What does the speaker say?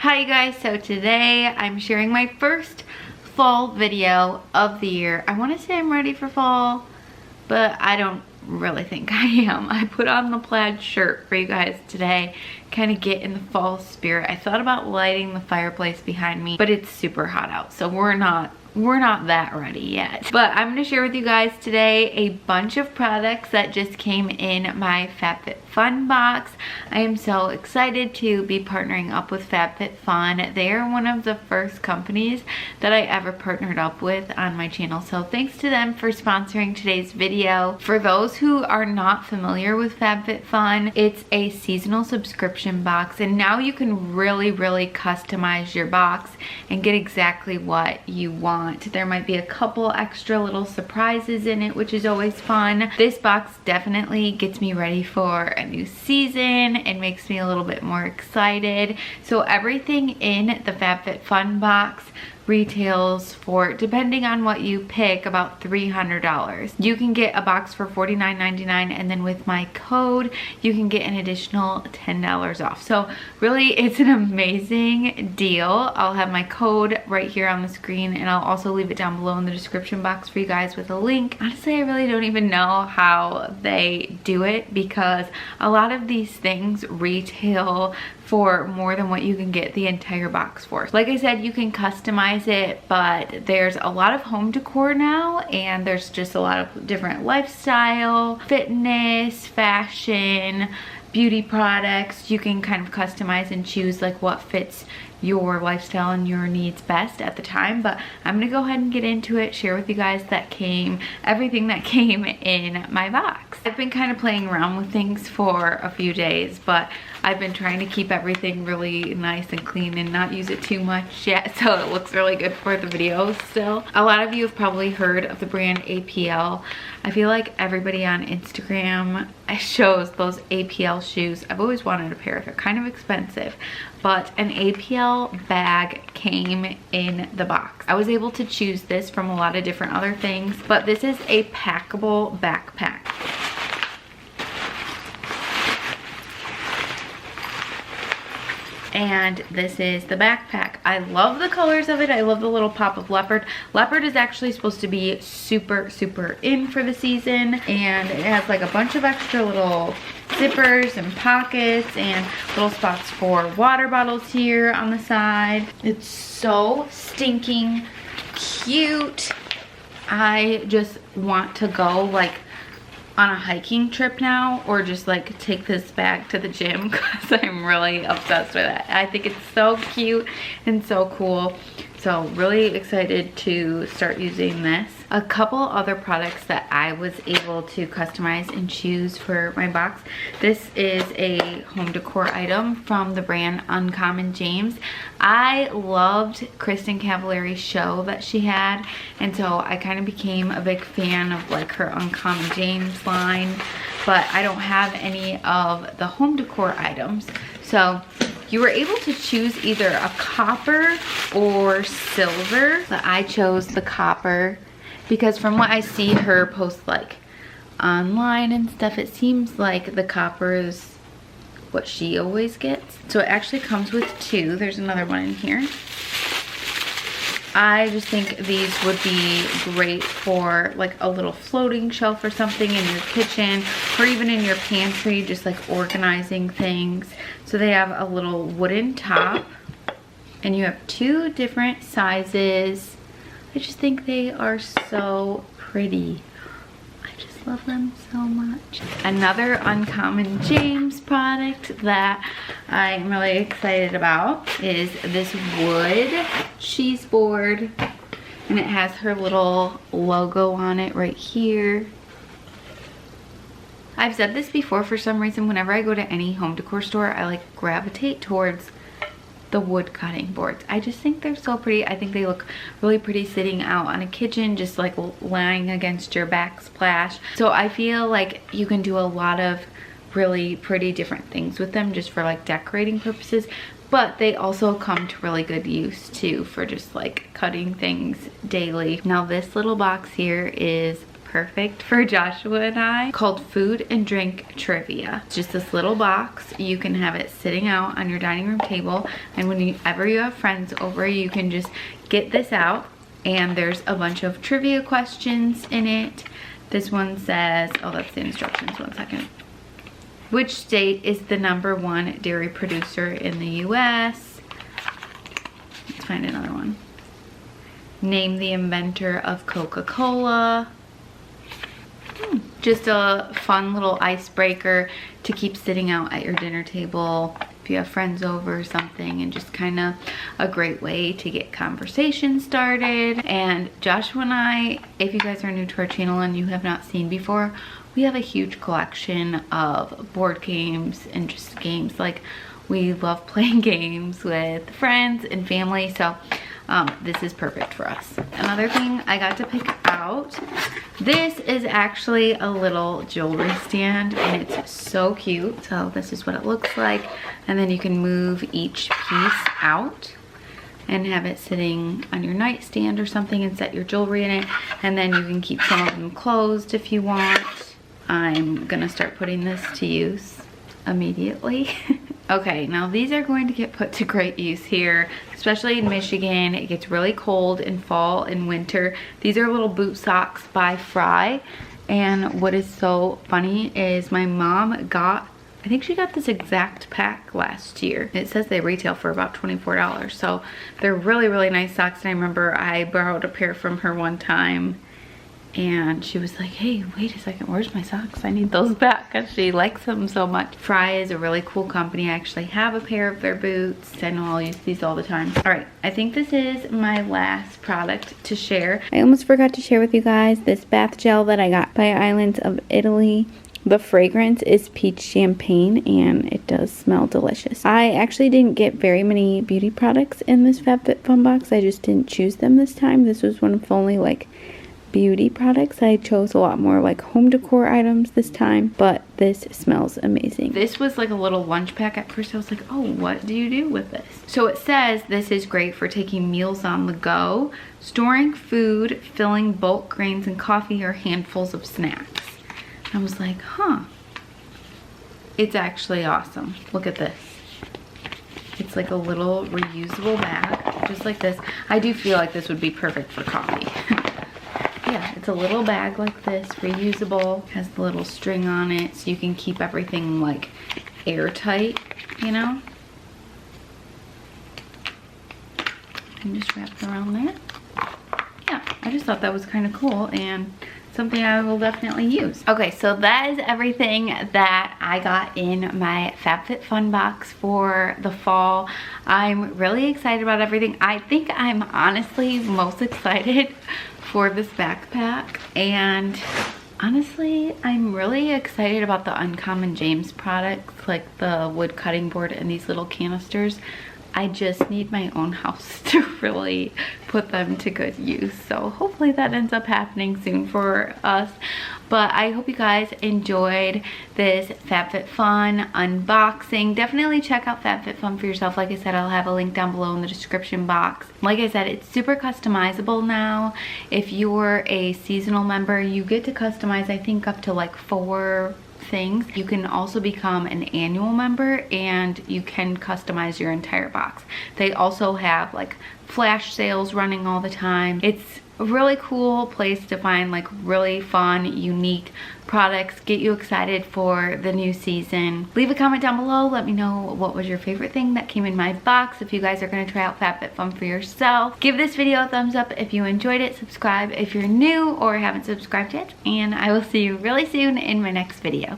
Hi you guys, so today I'm sharing my first fall video of the year. I want to say I'm ready for fall, but I don't really think I am. I put on the plaid shirt for you guys today, kind of get in the fall spirit. I thought about lighting the fireplace behind me, but it's super hot out, so we're not that ready yet. But I'm going to share with you guys today a bunch of products that just came in my FabFitFun box. I am so excited to be partnering up with FabFitFun. They are one of the first companies that I ever partnered up with on my channel, so thanks to them for sponsoring today's video. For those who are not familiar with FabFitFun, it's a seasonal subscription box, and now you can really customize your box and get exactly what you want. There might be a couple extra little surprises in it, which is always fun. This box definitely gets me ready for a new season and makes me a little bit more excited. So everything in the FabFitFun box retails for, depending on what you pick, about $300. You can get a box for $49.99, and then with my code you can get an additional $10 off. So really it's an amazing deal. I'll have my code right here on the screen, and I'll also leave it down below in the description box for you guys with a link. Honestly, I really don't even know how they do it, because a lot of these things retail for more than what you can get the entire box for. Like I said, you can customize it, but there's a lot of home decor now, and there's just a lot of different lifestyle, fitness, fashion, beauty products. You can kind of customize and choose like what fits your lifestyle and your needs best at the time. But I'm gonna go ahead and get into it, share with you guys everything that came in my box. I've been kind of playing around with things for a few days, but I've been trying to keep everything really nice and clean and not use it too much yet, so it looks really good for the video still. A lot of you have probably heard of the brand APL. I feel like everybody on Instagram shows those APL shoes. I've always wanted a pair. They're kind of expensive, but an APL bag came in the box. I was able to choose this from a lot of different other things, but this is a packable backpack. And this is the backpack. I love the colors of it. I love the little pop of leopard. Leopard is actually supposed to be super in for the season, and it has like a bunch of extra little zippers and pockets and little spots for water bottles here on the side. It's so stinking cute. I just want to go like on a hiking trip now, or just like take this bag to the gym, because I'm really obsessed with it. I think it's so cute and so cool. So really excited to start using this. A couple other products that I was able to customize and choose for my box. This is a home decor item from the brand Uncommon James. I loved Kristen Cavallari's show that she had, and so I kind of became a big fan of like her Uncommon James line, but I don't have any of the home decor items. So you were able to choose either a copper or silver, but I chose the copper because from what I see her post like online and stuff, it seems like the copper is what she always gets. So it actually comes with two. There's another one in here. I just think these would be great for like a little floating shelf or something in your kitchen, or even in your pantry, just like organizing things. So they have a little wooden top, and you have two different sizes. I just think they are so pretty. I just love them so much. Another Uncommon James product that I'm really excited about is this wood cheese board, and it has her little logo on it right here. I've said this before, for some reason whenever I go to any home decor store, I like gravitate towards the wood cutting boards. I just think they're so pretty. I think they look really pretty sitting out on a kitchen, just like lying against your backsplash. So I feel like you can do a lot of really pretty different things with them just for like decorating purposes, but they also come to really good use too for just like cutting things daily. Now this little box here is perfect for Joshua and I, called Food and Drink Trivia. It's just this little box. You can have it sitting out on your dining room table, and whenever you have friends over, you can just get this out, and there's a bunch of trivia questions in it. This one says, oh, that's the instructions, 1 second. Which state is the #1 dairy producer in the US? Let's find another one. Name the inventor of Coca-Cola. Just a fun little icebreaker to keep sitting out at your dinner table if you have friends over or something, and just kind of a great way to get conversation started. And Joshua and I, if you guys are new to our channel and you have not seen before, we have a huge collection of board games and just games. Like, we love playing games with friends and family, so this is perfect for us. Another thing I got to pick out, this is actually a little jewelry stand, and it's so cute. So this is what it looks like, and then you can move each piece out and have it sitting on your nightstand or something and set your jewelry in it, and then you can keep some of them closed if you want. I'm gonna start putting this to use immediately. Okay, now these are going to get put to great use here, especially in Michigan. It gets really cold in fall and winter. These are little boot socks by Fry, and what is so funny is my mom got, I think she got this exact pack last year. It says they retail for about $24, so they're really, really nice socks. And I remember I borrowed a pair from her one time, and she was like, hey, wait a second, where's my socks? I need those back, because she likes them so much. Fry is a really cool company. I actually have a pair of their boots. I know I'll use these all the time. All right, I think this is my last product to share. I almost forgot to share with you guys this bath gel that I got by Islands of Italy. The fragrance is peach champagne, and it does smell delicious. I actually didn't get very many beauty products in this FabFitFun box. I just didn't choose them this time. This was one of only like beauty products. I chose a lot more like home decor items this time, but this smells amazing. This was like a little lunch pack. At first I was like, oh, what do you do with this? So it says this is great for taking meals on the go, storing food, filling bulk grains and coffee, or handfuls of snacks. I was like, huh, it's actually awesome. Look at this. It's like a little reusable bag, just like this. I do feel like this would be perfect for coffee. Yeah, it's a little bag like this, reusable, has the little string on it, so you can keep everything like airtight, you know? And just wrap it around there. Yeah, I just thought that was kind of cool and something I will definitely use. Okay, so that is everything that I got in my FabFitFun box for the fall. I'm really excited about everything. I think I'm honestly most excited for this backpack, and honestly I'm really excited about the Uncommon James products, like the wood cutting board and these little canisters. I just need my own house to really put them to good use, so hopefully that ends up happening soon for us. But I hope you guys enjoyed this FabFitFun unboxing. Definitely check out FabFitFun for yourself. Like I said, I'll have a link down below in the description box. Like I said, it's super customizable now. If you're a seasonal member, you get to customize, I think, up to like 4 things. You can also become an annual member, and you can customize your entire box. They also have like flash sales running all the time. It's a really cool place to find like really fun, unique products, get you excited for the new season. Leave a comment down below. Let me know what was your favorite thing that came in my box. If you guys are going to try out FabFitFun for yourself, give this video a thumbs up if you enjoyed it. Subscribe if you're new or haven't subscribed yet, and I will see you really soon in my next video.